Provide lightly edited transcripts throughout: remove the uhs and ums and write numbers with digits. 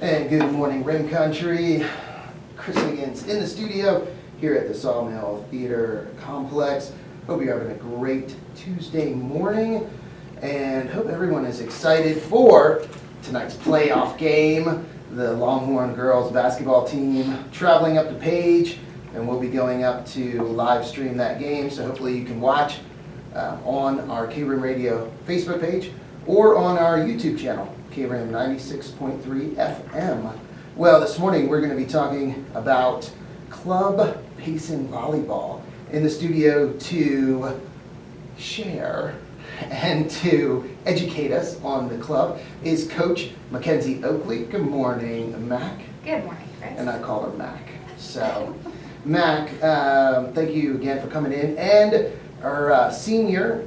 And good morning, Rim Country. Chris Higgins in the studio here at the Sawmill Theater Complex. Hope you're having a great Tuesday morning and hope everyone is excited for tonight's playoff game. The Longhorn girls basketball team traveling up to Page, and we'll be going up to live stream that game. So hopefully you can watch on our KRIM Radio Facebook page or on our YouTube channel, KRIM 96.3 FM. Well, this morning we're going to be talking about Club Payson Volleyball. In the studio to share and to educate us on the club is Coach Mckenzie Oakley. Good morning, Mac. Good morning, Chris. And I call her Mac. So, Mac, thank you again for coming in. And our senior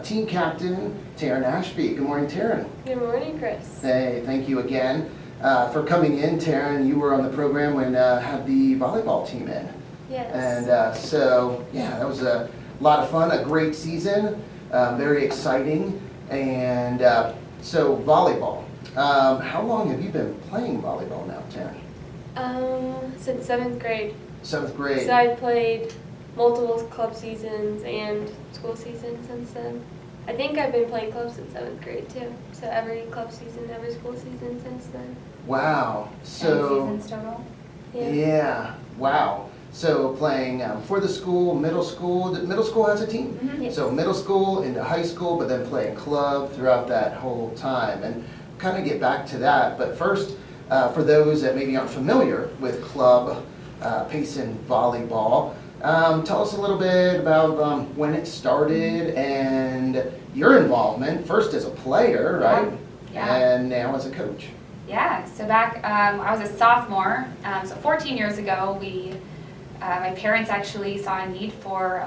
team captain, Taryn Ashby. Good morning, Taryn. Good morning, Chris. Hey, thank you again for coming in, Taryn. You were on the program when had the volleyball team in. Yes. And so, yeah, that was a lot of fun, a great season, very exciting. And so, volleyball. How long have you been playing volleyball now, Taryn? Since 7th grade. 7th grade. So I played multiple club seasons and school seasons since then. I think I've been playing club since 7th grade too. So every club season, every school season since then. Wow. So 10 seasons total. Yeah. Wow. So playing for the school, middle school. Middle school has a team. Mm-hmm. Yes. So middle school into high school, but then playing club throughout that whole time. And kind of get back to that. But first, for those that maybe aren't familiar with Club Payson Volleyball, tell us a little bit about when it started and your involvement, first as a player, right? Yeah. And now as a coach. Yeah, so back, I was a sophomore, so 14 years ago, my parents actually saw a need for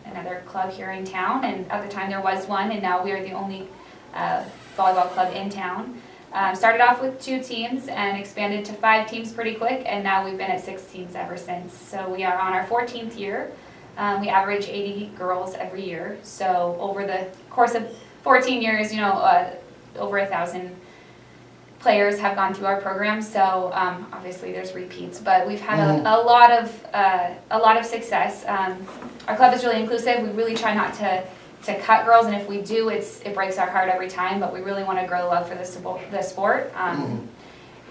another club here in town, and at the time there was one, and now we are the only volleyball club in town. Started off with 2 teams and expanded to 5 teams pretty quick, and now we've been at 6 teams ever since. So we are on our 14th year. We average 80 girls every year. So over the course of 14 years, over 1,000 players have gone through our program. So obviously there's repeats, but we've had a lot of success. Our club is really inclusive. We really try not to cut girls, and if we do, it breaks our heart every time, but we really want to grow the love for the sport.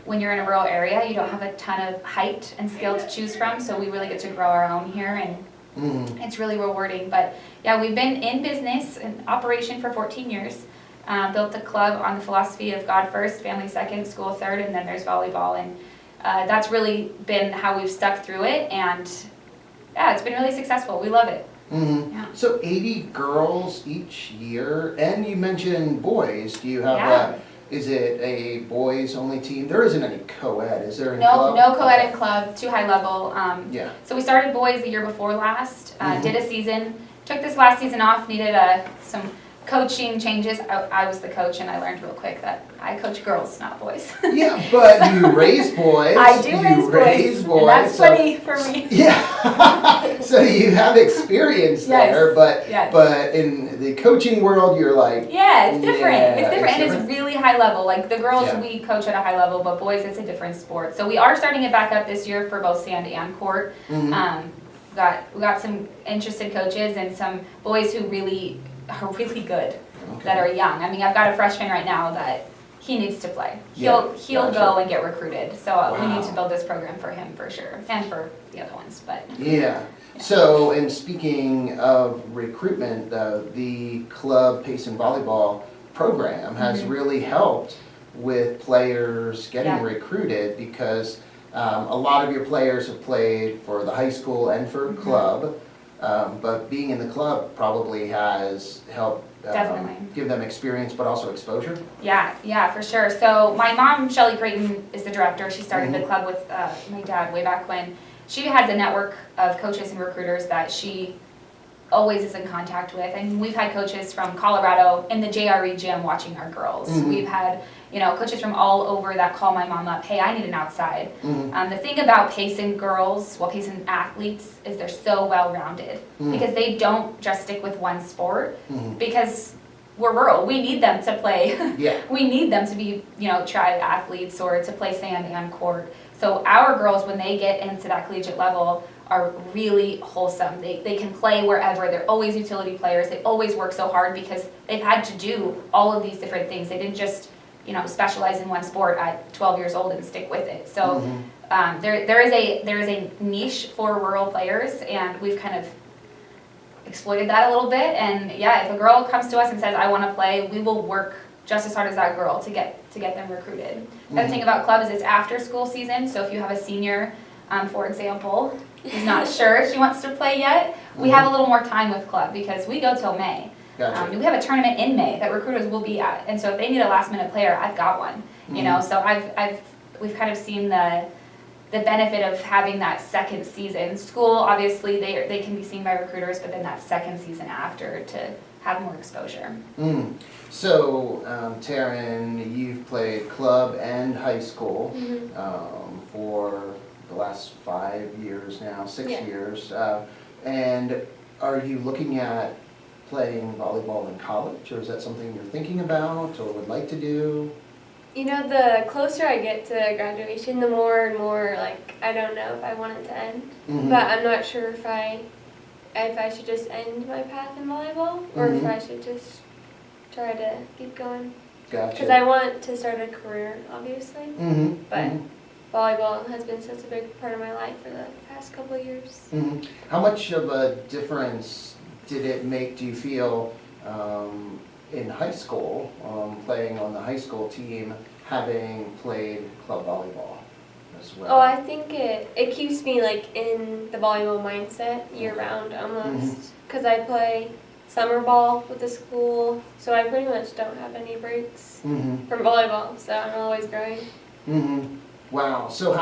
When you're in a rural area, you don't have a ton of height and skill to choose from, so we really get to grow our own here, and it's really rewarding. But yeah, we've been in business, in operation for 14 years. Built the club on the philosophy of God first, family second, school third, and then there's volleyball, and that's really been how we've stuck through it, and yeah, it's been really successful. We love it. Mm-hmm. Yeah. So 80 girls each year, and you mentioned boys. Do you have is it a boys only team? There isn't any co-ed, is there? No co-ed in club, too high level. Yeah. So we started boys the year before last, did a season, took this last season off, needed some coaching changes. I was the coach, and I learned real quick that I coach girls, not boys. Yeah, but you raise boys. I do raise boys. And that's funny for me. Yeah. So you have experience there, but in the coaching world, you're like. Yeah, it's different. It's different, and it's really high level. Like the girls, we coach at a high level, but boys, it's a different sport. So we are starting it back up this year for both sand and court. We got some interested coaches and some boys who really are really good that are young. I mean, I've got a freshman right now that he needs to play. He'll go and get recruited. So we need to build this program for him for sure, and for the other ones. But yeah. So, and speaking of recruitment, the Club Payson Volleyball program has really helped with players getting recruited, because a lot of your players have played for the high school and for club. But being in the club probably has helped give them experience, but also exposure. Yeah, for sure. So my mom, Shelly Creighton, is the director. She started the club with my dad way back when. She has a network of coaches and recruiters that she always is in contact with. And we've had coaches from Colorado in the JRE gym watching our girls. We've had coaches from all over that call my mom up, hey, I need an outside. The thing about Payson girls, Payson athletes, is they're so well-rounded because they don't just stick with one sport, because we're rural. We need them to play. Yeah. We need them to be, triathletes or to play sand and court. So our girls, when they get into that collegiate level, are really wholesome. They can play wherever. They're always utility players. They always work so hard because they've had to do all of these different things. They didn't just, specialize in one sport at 12 years old and stick with it. So there is a niche for rural players, and we've kind of exploited that a little bit. And yeah, if a girl comes to us and says, I want to play, we will work just as hard as that girl to get them recruited. The other thing about club is it's after school season, so if you have a senior, for example, who's not sure if she wants to play yet, we have a little more time with club because we go till May. Gotcha. We have a tournament in May that recruiters will be at, and so if they need a last minute player, I've got one. So we've kind of seen the benefit of having that second season. School, obviously, they can be seen by recruiters, but then that second season after to have more exposure. So, Taryn, you've played club and high school for the last 5 years now, 6 years. And are you looking at playing volleyball in college, or is that something you're thinking about or would like to do? The closer I get to graduation, the more and more, I don't know if I want it to end. But I'm not sure if I should just end my path in volleyball, or if I should just try to keep going. Gotcha. Because I want to start a career, obviously. But volleyball has been such a big part of my life for the past couple of years. How much of a difference did it make, do you feel, in high school, playing on the high school team, having played club volleyball as well? Oh, I think it keeps me in the volleyball mindset year round almost. Because I play summer ball with the school, so I pretty much don't have any breaks from volleyball, so I'm always growing. Wow. So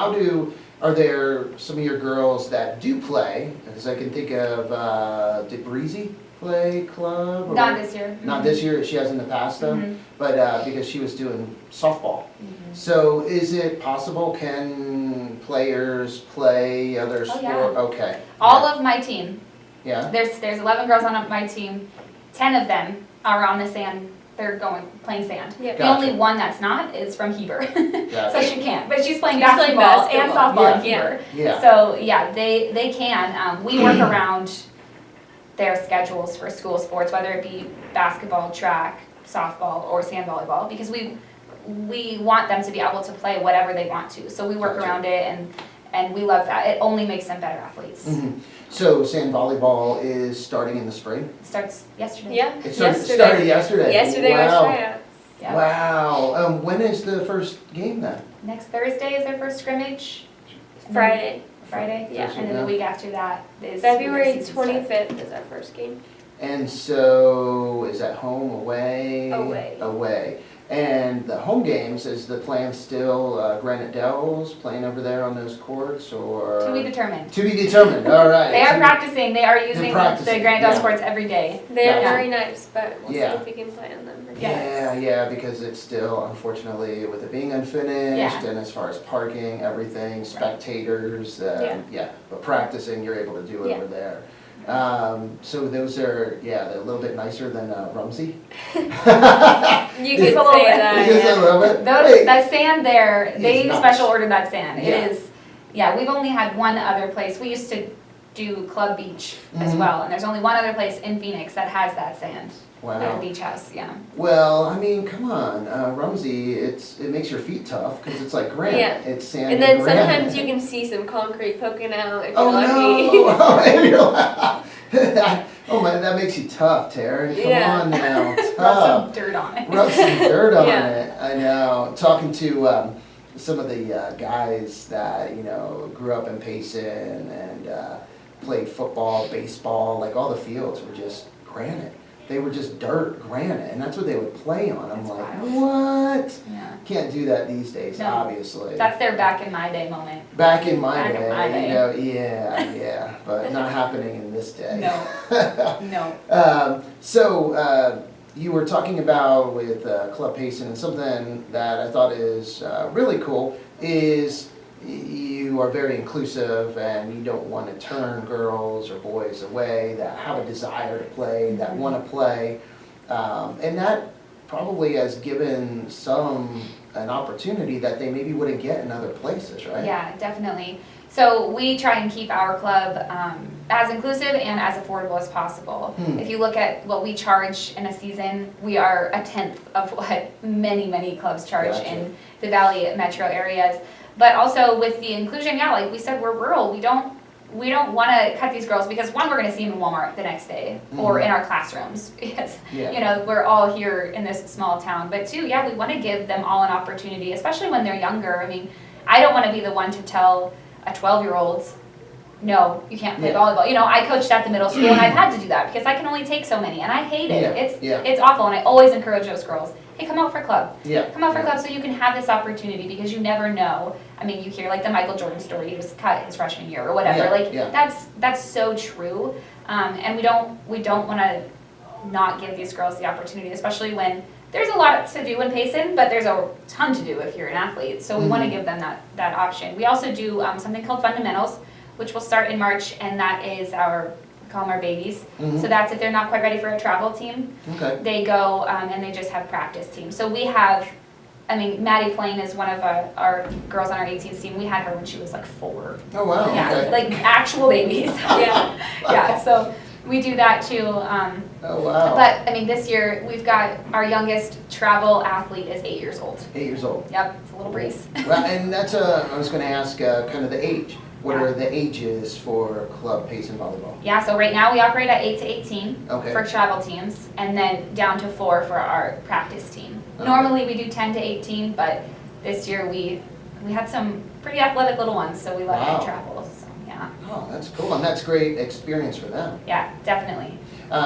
are there some of your girls that do play? Because I can think of, did Breezy play club? Or Not this year. Not this year, she has in the past though, but because she was doing softball. So is it possible, can players play other sport? Yeah. Okay. All of my team. Yeah. There's 11 girls on my team. 10 of them are on the sand. They're playing sand. Yep. The only one that's not is from Heber. So she can't. But she's playing She's playing basketball and basketball. softball in Heber. Yeah. So yeah, they can. We work around their schedules for school sports, whether it be basketball, track, softball, or sand volleyball, because we want them to be able to play whatever they want to. So we work around it, and we love that. It only makes them better athletes. So sand volleyball is starting in the spring? It starts yesterday. Yeah, It started yesterday? Yesterday was Wow. tryouts. Yeah. Wow. When is the first game then? Next Thursday is their first scrimmage. Friday. Yeah, and then the week after that is February season start. 25th is our first game. And so, is that home, away? Away. Away. And the home games, is the plan still Granite Dells, playing over there on those courts, or? To be determined. To be determined, all right. They are practicing. They are using the practicing, Granite Dells yeah. courts every day. They are Gotcha. very nice, but we'll Yeah. see if we can play on them. Yeah, because it's still, unfortunately, with it being unfinished, Yeah. and as far as parking, everything, spectators, Yeah. but practicing, you're able to do Yeah. over there. So those are, they're a little bit nicer than Rumsey. You Just can a little say bit. that. Just a Yeah. little bit? That sand there, they It's nice. special ordered that sand. Yeah. It is, we've only had one other place. We used to do Club Beach as Mhm. well, and there's only one other place in Phoenix that has that sand. Wow. At the beach house, yeah. Well, I mean, come on, Rumsey, it makes your feet tough, because it's like granite, Yeah. it's sand And then granite. sometimes you can see some concrete poking out if you're Oh lucky. no! Oh, and you're like, oh my, that makes you tough, Taryn. Come Yeah. on now, Rub tough. some dirt on it. Rub some dirt on Yeah. it. I know. Talking to some of the guys that grew up in Payson and played football, baseball, like all the fields were just granite. They were just dirt, granite, and that's what they would play on. I'm That's like, wild. what? Yeah. Can't do that these days, No. obviously. That's their back in my day moment. Back in my Back in day, my day. yeah, but not happening in this day. No. So, you were talking about with Club Payson, and something that I thought is really cool is you are very inclusive, and you don't want to turn girls or boys away that have a desire to play, that want to play. And that probably has given some an opportunity that they maybe wouldn't get in other places, right? Yeah, definitely. So we try and keep our club as inclusive and as affordable as possible. If you look at what we charge in a season, we are a tenth of what many clubs charge in the Valley metro areas. But also with the inclusion, yeah, like we said, we're rural. We don't want to cut these girls because one, we're going to see them in Walmart the next day or in our classrooms because you know we're all here in this small town. But two, yeah, we want to give them all an opportunity, especially when they're younger. I mean, I don't want to be the one to tell a 12-year-old, no, you can't play volleyball. You know, I coached at the middle school and I've had to do that because I can only take so many and I hate it. It's awful, and I always encourage those girls, hey, come out for club. Come out for club so you can have this opportunity because you never know. I mean, you hear like the Michael Jordan story, he was cut his freshman year or whatever. That's so true. And we don't want to not give these girls the opportunity, especially when there's a lot to do in Payson, but there's a ton to do if you're an athlete. So we want to give them that option. We also do something called fundamentals, which will start in March, and that is we call them our babies. So that's if they're not quite ready for a travel team. They go and they just have practice teams. So we have, I mean, Maddie Plain is one of our girls on our 18th team. We had her when she was like 4. Oh wow. Yeah, like actual babies. Yeah. So we do that too. Oh wow. But I mean, this year we've got our youngest travel athlete is 8 years old. 8 years old. Yep, it's a little breeze. Well, and that's I was going to ask kind of the age. What are the ages for Club Payson Volleyball? Yeah, so right now we operate at 8 to 18 Okay. for travel teams, and then down to 4 for our practice team. Okay. Normally we do 10 to 18, but this year we had some pretty athletic little ones, so we let them travel. So yeah. Oh, that's cool, and that's great experience for them. Yeah, definitely.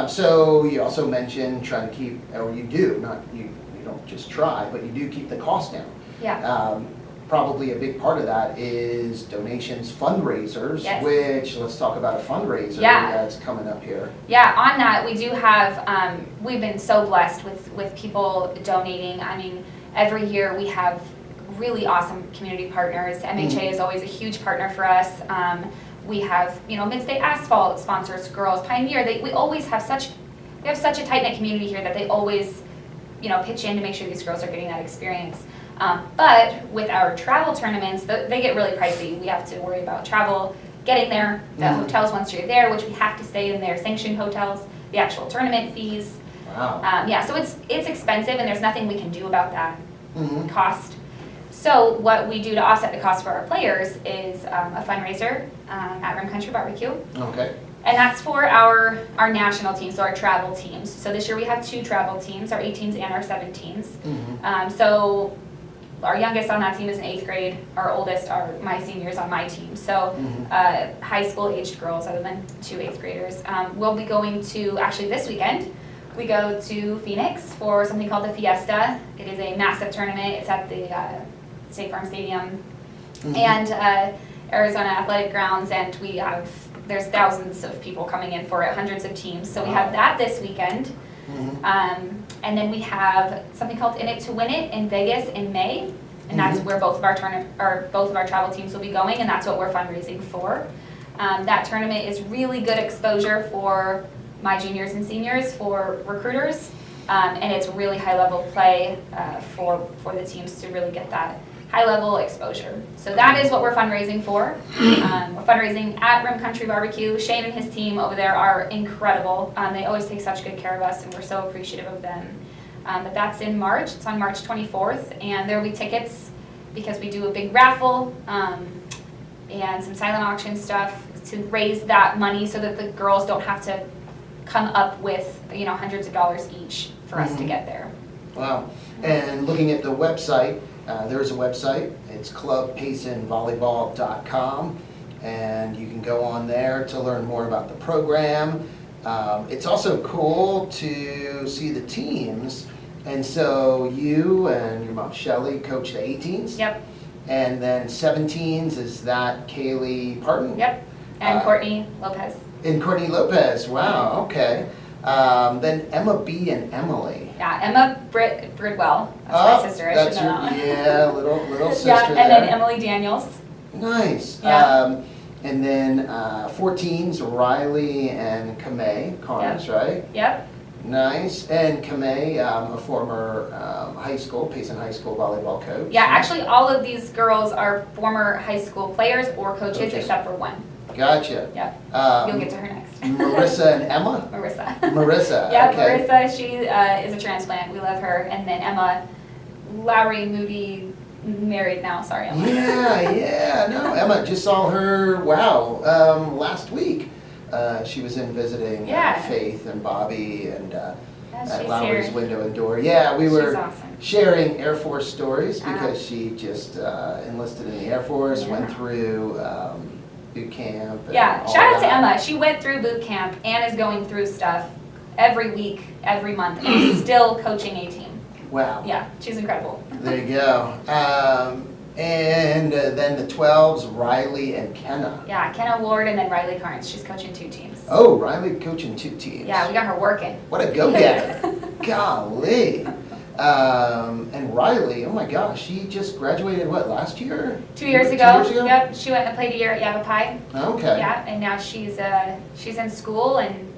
So you also mentioned trying to keep, or you do, not you don't just try, but you do keep the cost down. Yeah. Probably a big part of that is donations, fundraisers, which, let's talk about a fundraiser that's coming up here. Yeah, on that, we do have, we've been so blessed with people donating. I mean, every year we have really awesome community partners. MHA is always a huge partner for us. We have, you know, Mid-State Asphalt sponsors girls, Pioneer. We always have we have such a tight-knit community here that they always, you know, pitch in to make sure these girls are getting that experience. But with our travel tournaments, they get really pricey. We have to worry about travel, getting there, the hotels once you're there, which we have to stay in their sanctioned hotels, the actual tournament fees. Wow. Yeah, so it's expensive, and there's nothing we can do about that cost. So what we do to offset the cost for our players is a fundraiser at Rim Country Barbecue. Okay. And that's for our national teams, so our travel teams. So this year we have 2 travel teams, our 18s and our 17s. So our youngest on that team is in 8th grade. Our oldest are my seniors on my team. So high school aged girls other than 2 8th graders. We'll be going to, actually this weekend, we go to Phoenix for something called the Fiesta. It is a massive tournament. It's at the State Farm Stadium and Arizona Athletic Grounds, and there's thousands of people coming in for it, hundreds of teams. So we have that this weekend. And then we have something called In It to Win It in Vegas in May, and that's where both of our travel teams will be going, and that's what we're fundraising for. That tournament is really good exposure for my juniors and seniors, for recruiters, and it's really high level play for the teams to really get that high level exposure. So that is what we're fundraising for. We're fundraising at Rim Country Barbecue. Shane and his team over there are incredible. They always take such good care of us, and we're so appreciative of them. But that's in March. It's on March 24th, and there will be tickets because we do a big raffle and some silent auction stuff to raise that money so that the girls don't have to come up with, you know, hundreds of dollars each for us to get there. Wow. And looking at the website, there's a website. It's clubpaysonvolleyball.com, and you can go on there to learn more about the program. It's also cool to see the teams, and so you and your mom Shelly coach the 18s. Yep. And then 17s, is that Kaylee Parton? Yep. And Courtney Lopez. And Courtney Lopez, wow, okay. Then Emma B. and Emily. Yeah, Emma Bridwell, that's my sister, I should know that. Yeah, little sister yeah, and there. then Emily Daniels. Nice. Yeah. And then 14s, Riley and Kamei Carnes, right? Yep. Nice. And Kamei, a former Payson High School volleyball coach. Yeah, actually all of these girls are former high school players or coaches. Except for one. Gotcha. Yep. You'll get to her next. Marissa and Emma? Marissa. Yeah, okay. Marissa, she is a transplant. We love her. And then Emma, Lowry, Moody, married now. Sorry, Emma. Yeah. No, Emma, just saw her, last week. She was in visiting Faith and Bobby and at Lowry's Window and Door. Yeah, we were sharing Air Force stories because she just enlisted in the Air Force, went through boot camp. Yeah, shout out to Emma. She went through boot camp and is going through stuff every week, every month, and still coaching a team. Wow. Yeah, she's incredible. There you go. And then the 12s, Riley and Kenna. Yeah, Kenna Ward and then Riley Carnes. She's coaching 2 teams. Oh, Riley coaching 2 teams. Yeah, we got her working. What a go-getter. Golly. And Riley, oh my gosh, she just graduated, last year? 2 years ago. 2 years ago? Yep, she went and played a year at Yavapai. Okay. Yeah, and now she's in school and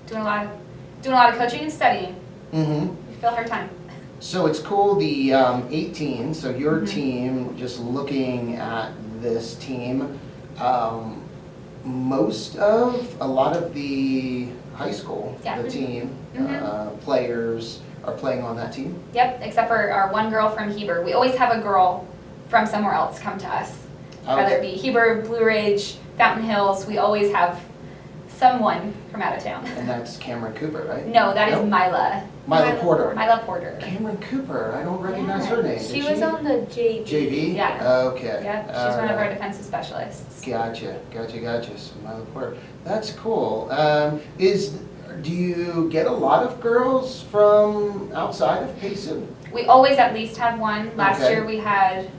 doing a lot of coaching and studying. Mm-hmm. We fill her time. So it's cool, the 18, so your team, just looking at this team, a lot of the high school, the team, players are playing on that team? Yep, except for our one girl from Heber. We always have a girl from somewhere else come to us. Whether it be Heber, Blue Ridge, Fountain Hills, we always have someone from out of town. And that's Cameron Cooper, right? No, that is Mila. Mila Porter. Mila Porter. Cameron Cooper, I don't recognize her name. She was on the JV. JV? Yeah. Okay. Yep, she's one of our defensive specialists. Gotcha. So Mila Porter. That's cool. Do you get a lot of girls from outside of Payson? We always at least have one. Last Okay. year we had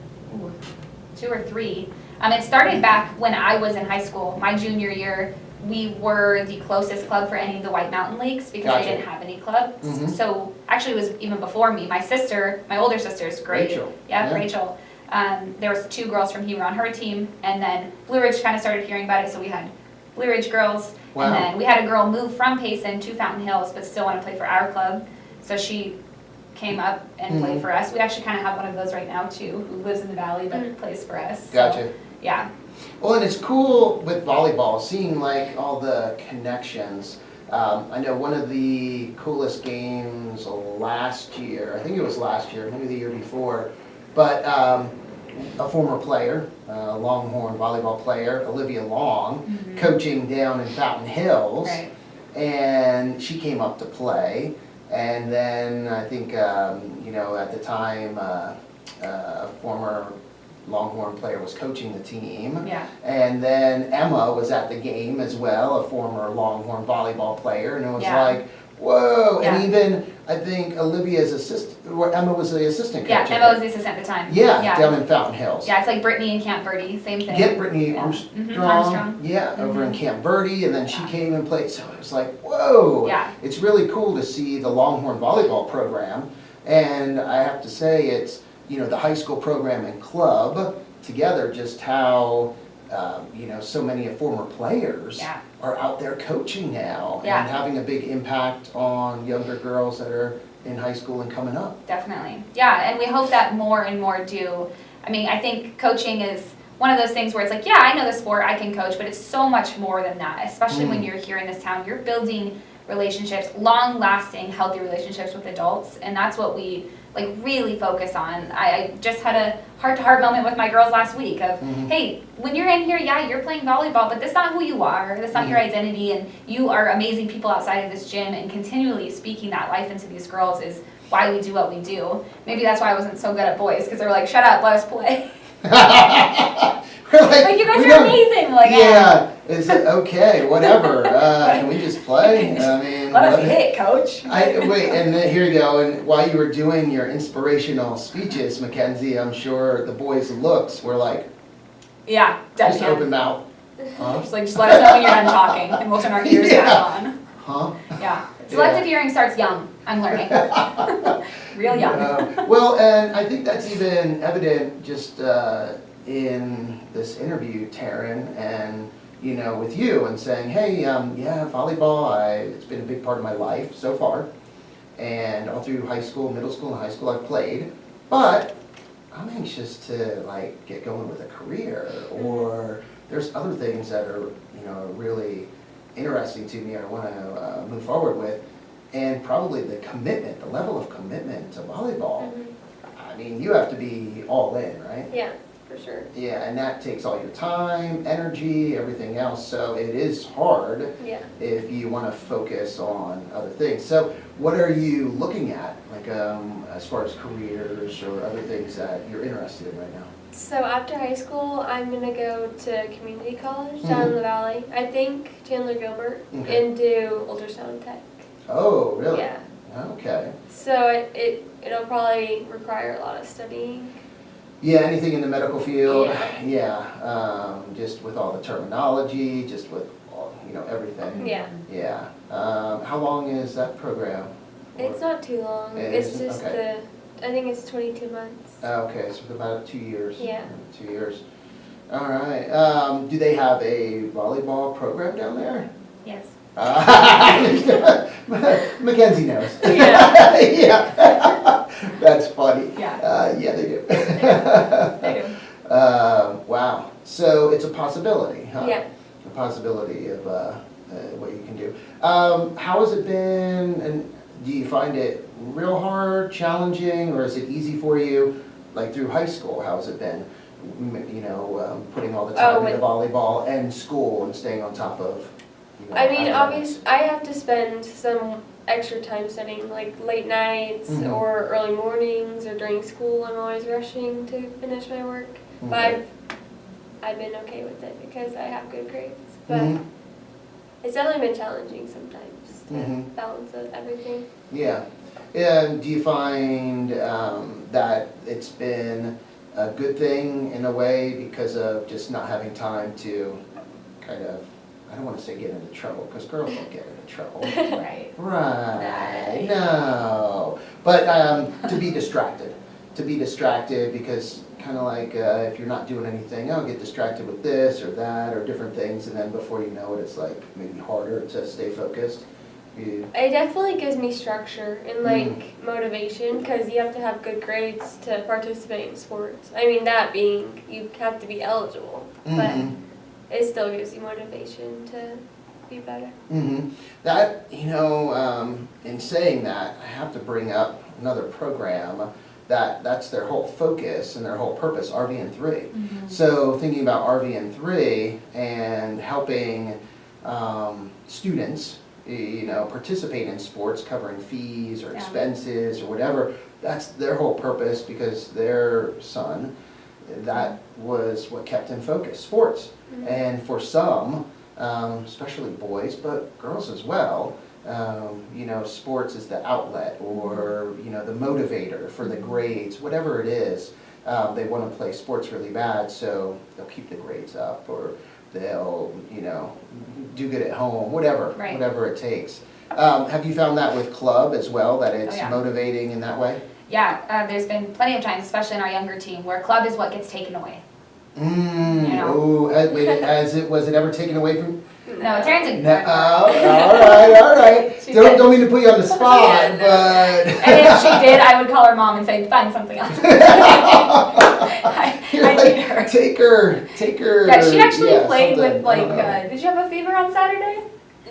2 or 3. It started back when I was in high school. My junior year, we were the closest club for any of the White Mountain Leagues because they didn't have any clubs. Mhm. So actually it was even before me. My older sister's great. Rachel. Yeah, Rachel. There was 2 girls from Heber on her team, and then Blue Ridge kind of started hearing about it, so we had Blue Ridge girls. Wow. And then we had a girl move from Payson to Fountain Hills, but still want to play for our club. So she came up and played for us. We actually kind of have one of those right now too, who lives in the valley but plays for us. Gotcha. So, yeah. Well, and it's cool with volleyball, seeing all the connections. I know one of the coolest games last year, I think it was last year, maybe the year before, but a former player, Longhorn volleyball player, Olivia Long, coaching down in Fountain Hills. Right. And she came up to play. And then I think, at the time, a former Longhorn player was coaching the team. Yeah. And then Emma was at the game as well, a former Longhorn volleyball player. And it was like, whoa. Yeah. And even, I think, Olivia's Emma was the assistant coach. Yeah, Emma was the assistant at the time. Yeah, down in Fountain Hills. Yeah, it's like Brittany and Camp Verde, same thing. Get Brittany Armstrong. Armstrong. Yeah, over in Camp Verde, and then she came and played. So it was like, whoa. Yeah. It's really cool to see the Longhorn volleyball program. And I have to say, it's, the high school program and club together, just how, so many former players are out there coaching now and having a big impact on younger girls that are in high school and coming up. Definitely. Yeah, and we hope that more and more do. I think coaching is one of those things where it's like, yeah, I know the sport, I can coach, but it's so much more than that, especially when you're here in this town. You're building relationships, long-lasting, healthy relationships with adults, and that's what we really focus on. I just had a heart-to-heart moment with my girls last week of, hey, when you're in here, yeah, you're playing volleyball, but that's not who you are. That's not your identity, and you are amazing people outside of this gym, and continually speaking that life into these girls is why we do what we do. Maybe that's why I wasn't so good at boys, because they were like, shut up, let us play. Like, you guys are amazing. Yeah, is it okay? Whatever. Can we just play? Let us hit, coach. Wait, and then here you go. And while you were doing your inspirational speeches, Mckenzie, I'm sure the boys' looks were like, yeah, just open mouth. Huh? Just let us know when you're done talking, and we'll turn our ears back on. Huh? Yeah. Selective hearing starts young. I'm learning. Real young. Well, and I think that's even evident just in this interview, Taryn, and you know, with you and saying, hey, yeah, volleyball, it's been a big part of my life so far. And all through high school, middle school, and high school I've played. But I'm anxious to like get going with a career, or there's other things that are, you know, really interesting to me and I want to move forward with. And probably the commitment, the level of commitment to volleyball. I mean, you have to be all in, right? Yeah, for sure. Yeah, and that takes all your time, energy, everything else. So it is hard Yeah. if you want to focus on other things. So what are you looking at, like as far as careers or other things that you're interested in right now? So after high school, I'm gonna go to community college down in the valley. I think Chandler Gilbert, Okay. and do ultrasound tech. Oh, really? Yeah. Okay. So it'll probably require a lot of studying. Yeah, anything in the medical field? Yeah. Just with all the terminology, just with all, you know, everything. Yeah. Yeah. How long is that program? It's not too long. It It's isn't? just Okay. I think it's 22 months. Okay, so about 2 years. Yeah. 2 years. All right. Do they have a volleyball program down there? Yes. Mckenzie knows. Yeah. Yeah. That's funny. Yeah. Yeah, they do. They do. Wow. So it's a possibility, huh? Yeah. A possibility of what you can do. How has it been, and do you find it real hard, challenging, or is it easy for you, like through high school? How has it been? You know, putting all the time into volleyball and school and staying on top of. You know, I mean, academics? obviously, I have to spend some extra time studying, like late nights or early mornings or during school. I'm always rushing to finish my work, Okay. but I've been okay with it because I have good grades. But it's definitely been challenging sometimes to balance everything. Yeah. And do you find that it's been a good thing in a way because of just not having time to kind of, I don't want to say get into trouble, because girls don't get into trouble. Right. Right. No. But to be distracted. To be distracted because kind of like if you're not doing anything, I'll get distracted with this or that or different things, and then before you know it, it's like maybe harder to stay focused. It definitely gives me structure and like motivation because you have to have good grades to participate in sports. I mean, that being you have to be eligible, but it still gives you motivation to be better. That, you know, in saying that, I have to bring up another program that's their whole focus and their whole purpose, RVN3. So thinking about RVN3 and helping students, you know, participate in sports, covering fees or expenses or whatever, that's their whole purpose because their son, that was what kept in focus, sports. And for some, especially boys, but girls as well, you know, sports is the outlet or, you know, the motivator for the grades, whatever it is. They want to play sports really bad, so they'll keep the grades up or they'll, you know, do good at home, whatever, whatever it takes. Have you found that with club as well, that it's motivating in that way? Yeah, there's been plenty of times, especially in our younger team, where club is what gets taken away. Oh, was it ever taken away from? No, Taryn didn't. No, all right. Don't mean to put you on the spot, but. And if she did, I would call her mom and say, find something else. I need her. Take her. Yeah, she actually played something. with like, did you have a fever on Saturday?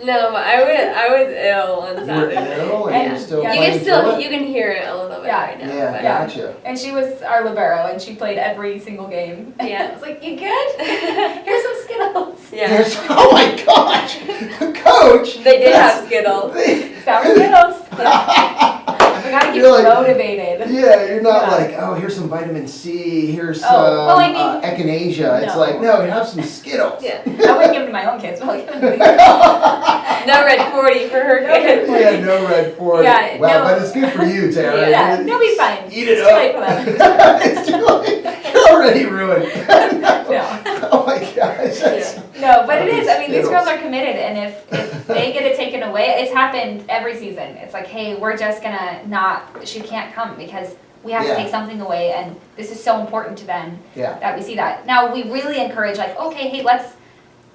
No, but I was ill on Saturday. You were ill and you're still you playing can still through it? you can hear it a little bit right now. Yeah, but- gotcha. And she was our libero, and she played every single game. Yeah. I was like, you good? Here's some Skittles. Yeah. Oh my gosh, Coach. They did have Skittles. Sour Skittles. We gotta keep You're like- motivated. Yeah, you're not like, oh, here's some vitamin C, here's some well, I mean, echinacea. It's no. like, no, have some Skittles. Yeah. I wouldn't give them to my own kids, but I'll give them to No red 40 for her No kids. Yeah, no red 40. Yeah, Wow, no. but it's good for you, Taryn. Yeah, they'll be fine. Eat it It's too late for them. It's too late. You're already ruined. No. Oh my gosh. That's, No, but it is. I mean, these Skittles. girls are committed, and if they get it taken away, it's happened every season. It's like, hey, we're just gonna she can't come because we have to take something away, and this is so important to them Yeah. that we see that. Now, we really encourage, like, okay, hey, let's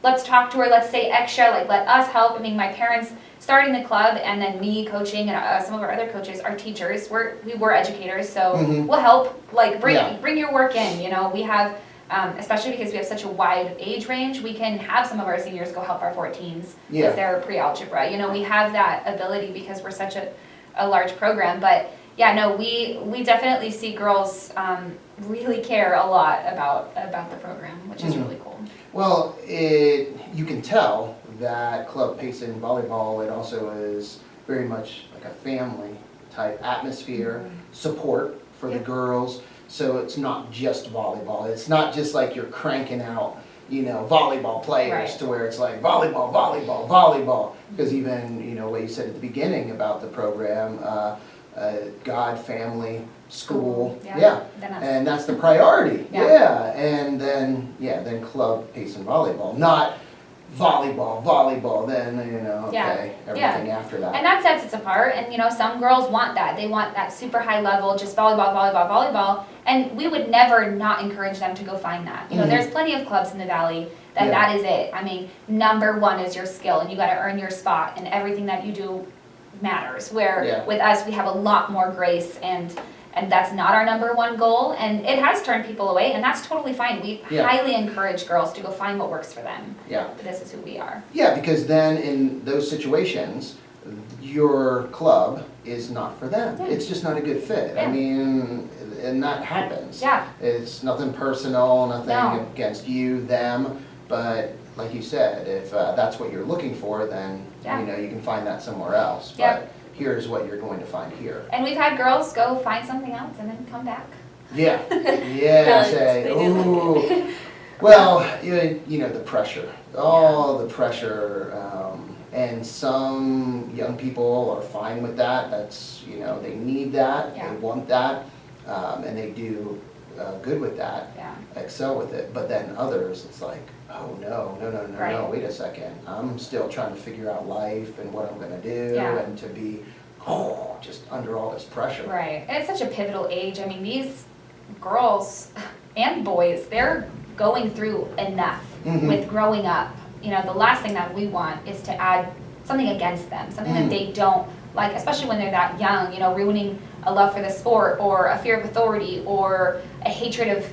let's talk to her, let's say extra, like let us help. I mean, my parents starting the club and then me coaching and some of our other coaches are teachers. We were educators, so we'll help, like bring your work in, you know. We have, especially because we have such a wide age range, we can have some of our seniors go help our 14s if they're pre-algebra. You know, we have that ability because we're such a large program. But yeah, no, we definitely see girls really care a lot about the program, which is really cool. Well, you can tell that Club Payson Volleyball, it also is very much like a family type atmosphere, support for the girls. So it's not just volleyball. It's not just like you're cranking out, you know, volleyball players to where it's like volleyball, volleyball, volleyball. Because even, you know, what you said at the beginning about the program, God, family, school, and that's the priority. And then Club Payson Volleyball, not volleyball, then, you know, everything after that. And that sets us apart, and you know, some girls want that. They want that super high level, just volleyball, and we would never not encourage them to go find that. You know, there's plenty of clubs in the Valley that is it. I mean, number one is your skill, and you gotta earn your spot, and everything that you do matters. Where with us, we have a lot more grace, and that's not our number one goal, and it has turned people away, and that's totally fine. We highly encourage girls to go find what works for them. But this is who we are. Yeah, because then in those situations, your club is not for them. It's just not a good fit. I mean, and that happens. It's nothing personal, nothing against you, them, but like you said, if that's what you're looking for, then you know, you can find that somewhere else. But here's what you're going to find here. And we've had girls go find something else and then come back. Say, ooh. Well, you know, the pressure, the pressure, and some young people are fine with that. That's, you know, they need that, they want that, and they do good with that, excel with it. But then others, it's like, oh no, wait a second. I'm still trying to figure out life and what I'm going to do and to be just under all this pressure. Right, and it's such a pivotal age. I mean, these girls and boys, they're going through enough with growing up. You know, the last thing that we want is to add something against them, something that they don't like, especially when they're that young, you know, ruining a love for the sport or a fear of authority or a hatred of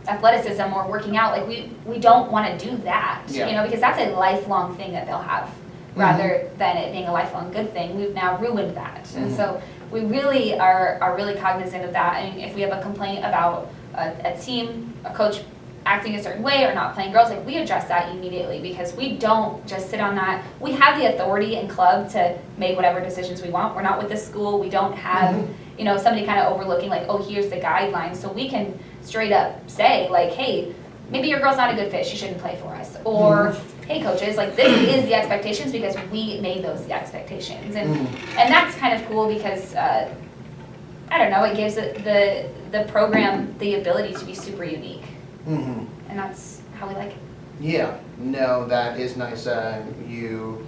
athleticism or working out. Like we don't want to do that, you know, because that's a lifelong thing that they'll have rather than it being a lifelong good thing. We've now ruined that. And so we really are really cognizant of that. And if we have a complaint about a team, a coach acting a certain way or not playing girls, like we address that immediately, because we don't just sit on that. We have the authority in club to make whatever decisions we want. We're not with the school. We don't have, you know, somebody kind of overlooking like, oh, here's the guidelines. So we can straight up say like, hey, maybe your girl's not a good fit. She shouldn't play for us. Or, hey, coaches, like this is the expectations because we made those the expectations. And that's kind of cool because, I don't know, it gives the program the ability to be super unique. And that's how we like it. Yeah, no, that is nice. You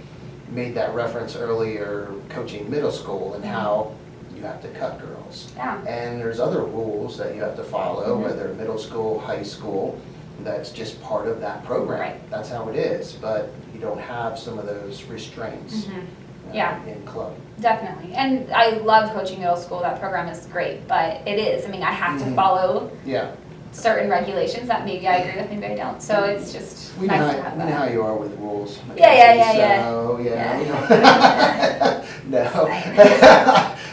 made that reference earlier, coaching middle school and how you have to cut girls. And there's other rules that you have to follow, whether middle school, high school. That's just part of that program. That's how it is. But you don't have some of those restraints in club. Definitely. And I love coaching middle school. That program is great. But it is. I mean, I have to follow certain regulations that maybe I agree with, maybe I don't. So it's just nice to have that. We know how you are with rules. Yeah. So,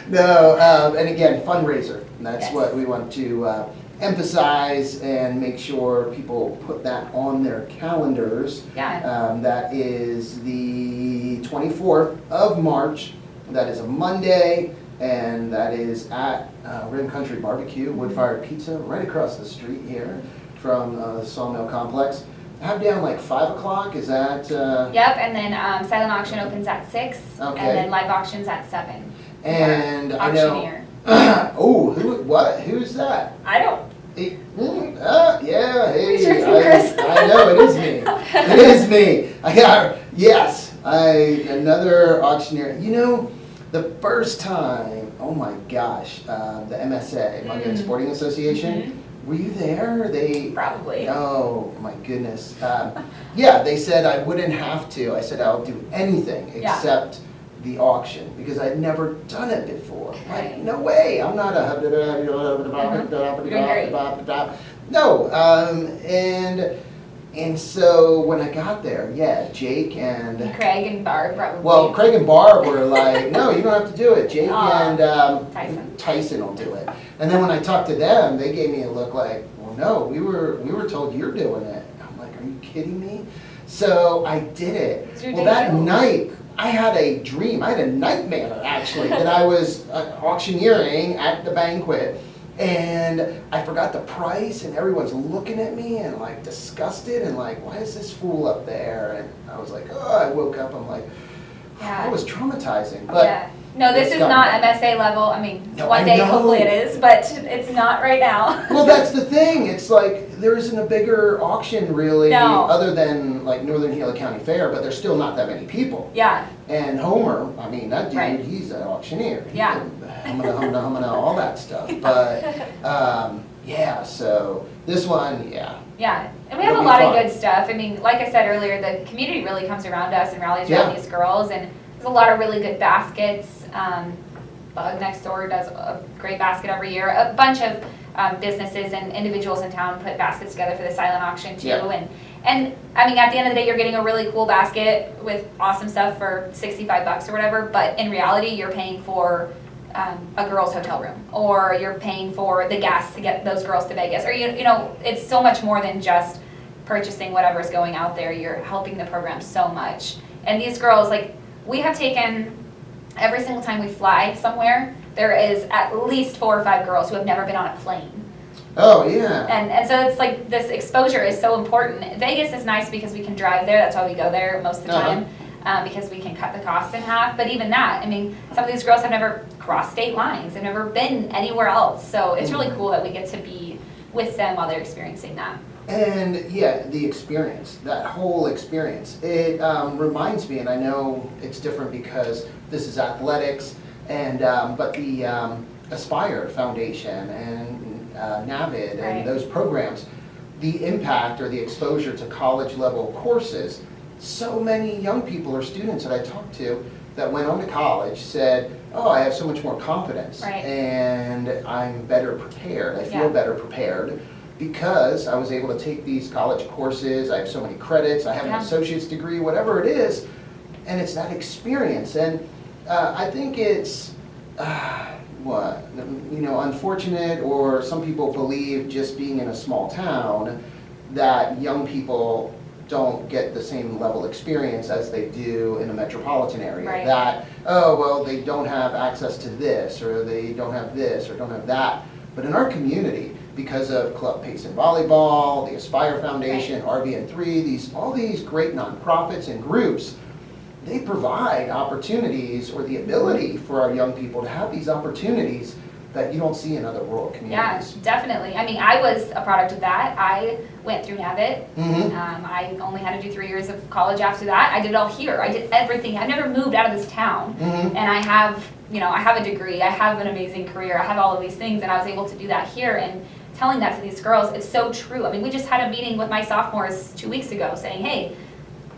no, and again, fundraiser. That's what we want to emphasize and make sure people put that on their calendars. That is the 24th of March. That is a Monday. And that is at Rim Country Barbecue, wood-fired pizza, right across the street here from the Sawmill Complex. Have down like 5 o'clock, is that? Yep, and then silent auction opens at 6, and then live auctions at 7. And I know. Who's that? I don't. Hey, I know, it is me. It is me. Another auctioneer. You know, the first time, oh my gosh, the MSA, Mckenzie Sporting Association, Were you there? They Probably. Oh my goodness. Yeah, they said I wouldn't have to. I said I'll do anything Yeah. except the auction because I'd never done it before. Like, Right. no way. I'm not a Doing great. no. And so when I got there, yeah, Jake and Craig and Barb probably. well, Craig and Barb were like, no, you don't have to do it. Jake Aw, and Tyson will do it. And then when I talked to them, they gave me a look like, well, no, we were told you're doing it. And I'm like, are you kidding me? So I did it. It's your Well, that debut. night, I had a dream. I had a nightmare, actually, that I was auctioneering at the banquet. And I forgot the price, and everyone's looking at me and like disgusted and like, why is this fool up there? And I was like, oh, I woke up, I'm like, Yeah. that was traumatizing. But Yeah. No, this it's is gotten not better. MSA level. I mean, No, one I day know. hopefully it is, but it's not right now. Well, that's the thing. It's like there isn't a bigger auction really, No. other than like Northern Gila County Fair, but there's still not that many people. Yeah. And Homer, I mean, that dude, Right. he's an auctioneer. He Yeah. can humana, all that stuff. But yeah, so this one, yeah. Yeah, and we have a It'll be lot of fun. good stuff. I mean, like I said earlier, the community really comes around us and rallies Yeah. around these girls, and there's a lot of really good baskets. Bug next door does a great basket every year. A bunch of businesses and individuals in town put baskets together for the silent auction too. Yeah. And I mean, at the end of the day, you're getting a really cool basket with awesome stuff for $65 or whatever. But in reality, you're paying for a girl's hotel room, or you're paying for the gas to get those girls to Vegas, or you know, it's so much more than just purchasing whatever's going out there. You're helping the program so much. And these girls, like, we have taken every single time we fly somewhere, there is at least 4 or 5 girls who have never been on a plane. Oh, yeah. And so it's like this exposure is so important. Vegas is nice because we can drive there. That's why we go there most of the Uh-huh. time, because we can cut the cost in half. But even that, I mean, some of these girls have never crossed state lines. They've never been anywhere else. So it's really cool that we get to be with them while they're experiencing that. And yeah, the experience, that whole experience, it reminds me, and I know it's different because this is athletics, and but the Aspire Foundation and NAVID Right. and those programs, the impact or the exposure to college level courses, so many young people or students that I talked to that went on to college said, oh, I have so much more confidence, Right. and I'm better prepared, I feel Yeah. better prepared, because I was able to take these college courses, I have so many credits, I have an Yeah. associate's degree, whatever it is, and it's that experience. And I think it's, unfortunate, or some people believe just being in a small town, that young people don't get the same level experience as they do in a metropolitan area. Right. That, oh, well, they don't have access to this, or they don't have this, or don't have that. But in our community, because of Club Payson Volleyball, the Aspire Foundation, RVN3, all these great nonprofits and groups, they provide opportunities or the ability for our young people to have these opportunities that you don't see in other rural Yeah, communities. definitely. I mean, I was a product of that. I went through NAVIT. Mhm. I only had to do 3 years of college after that. I did it all here. I did everything. I never moved out of this town. Mhm. And I have a degree. I have an amazing career. I have all of these things, and I was able to do that here. And telling that to these girls, it's so true. I mean, we just had a meeting with my sophomores 2 weeks ago saying, hey,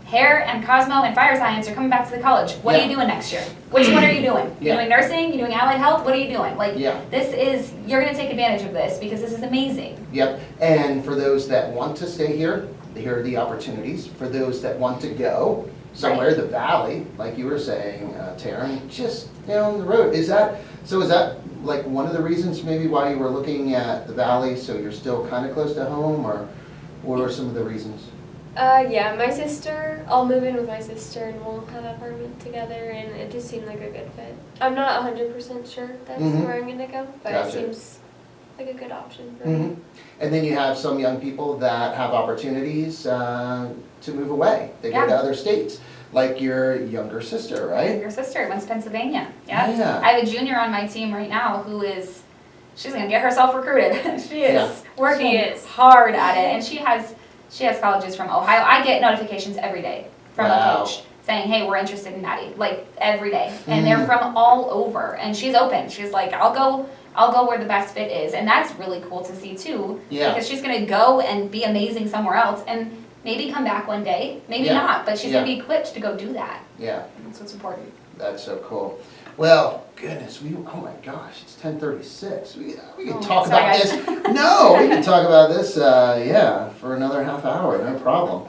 hair and Cosmo and fire science are coming back to the college. What are you doing next year? Which one are you doing? Yeah. You doing nursing? You doing allied health? What are you doing? Like, Yeah. you're going to take advantage of this because this is amazing. Yep, and for those that want to stay here are the opportunities. For those that want to go somewhere, the valley, like you were saying, Taryn, just down the road. Is that like one of the reasons maybe why you were looking at the valley, so you're still kind of close to home, or what are some of the reasons? Yeah, my sister, I'll move in with my sister and we'll have an apartment together, and it just seemed like a good fit. I'm not 100% sure that's Mhm. where I'm gonna go, but Gotcha. it seems like a good option for Mhm. me. And then you have some young people that have opportunities to move away. They go Yeah. to other states, like your younger sister, right? Your sister went to Pennsylvania. Yeah. Yeah. I have a junior on my team right now she's going to get herself recruited. She is Yeah. working She is. hard at it, and she has colleges from Ohio. I get notifications every day from Wow. a coach saying, hey, we're interested in Maddie, like every day. And Mhm. they're from all over, and she's open. She's like, I'll go I'll go where the best fit is. And that's really cool to see too. Yeah. Because she's gonna go and be amazing somewhere else and maybe come back one day, maybe Yeah. not, but she's gonna be equipped to go do that. Yeah, That's what's important. that's so cool. Well, goodness, oh my gosh, it's 10:36. We can Oh, talk sorry, about guys. this. No, we can talk about this, yeah, for another half hour, no problem.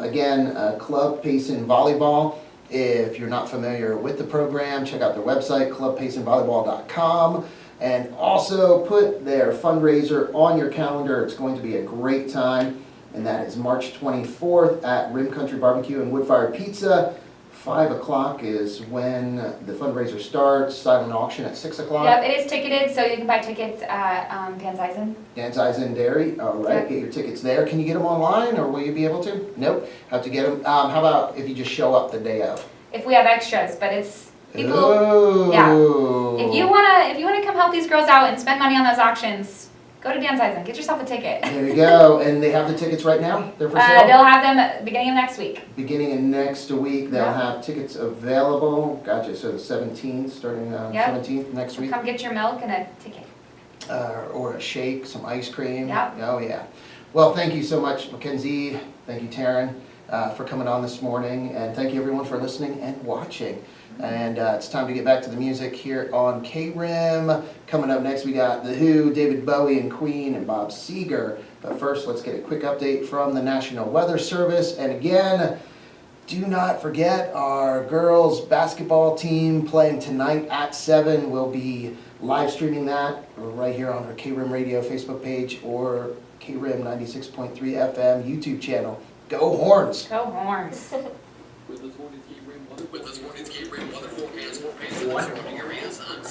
Again, Club Payson Volleyball. If you're not familiar with the program, check out their website, clubpaysonvolleyball.com. And also put their fundraiser on your calendar. It's going to be a great time. And that is March 24th at Rim Country Barbecue and Woodfire Pizza. 5 o'clock is when the fundraiser starts, silent auction at 6 o'clock. Yep, it is ticketed, so you can buy tickets at Van Zysen. Dan's Eyes in Dairy, all right, Yep. get your tickets there. Can you get them online, or will you be able to? Nope, have to get them. How about if you just show up the day of? If we have extras, but it's people. Ooh. Yeah. If you wanna come help these girls out and spend money on those auctions, go to Van Zysen, get yourself a ticket. There you go, and they have the tickets right now? They're for sale? They'll have them beginning of next week. Beginning of next week, they'll Yeah. have tickets available. Gotcha, so the 17th, starting on Yep. 17th next week. Come get your milk and a ticket. Or a shake, some ice cream. Yep. Oh, yeah. Well, thank you so much, Mckenzie. Thank you, Taryn, for coming on this morning. And thank you, everyone, for listening and watching. And it's time to get back to the music here on KRIM. Coming up next, we got The Who, David Bowie and Queen, and Bob Seger. But first, let's get a quick update from the National Weather Service. And again, do not forget our girls basketball team playing tonight at 7. We'll be live streaming that right here on our KRIM Radio Facebook page or KRIM 96.3 FM YouTube channel. Go Horns! Go Horns. With this morning's KRIM weather forecast for Payson and surrounding areas, I'm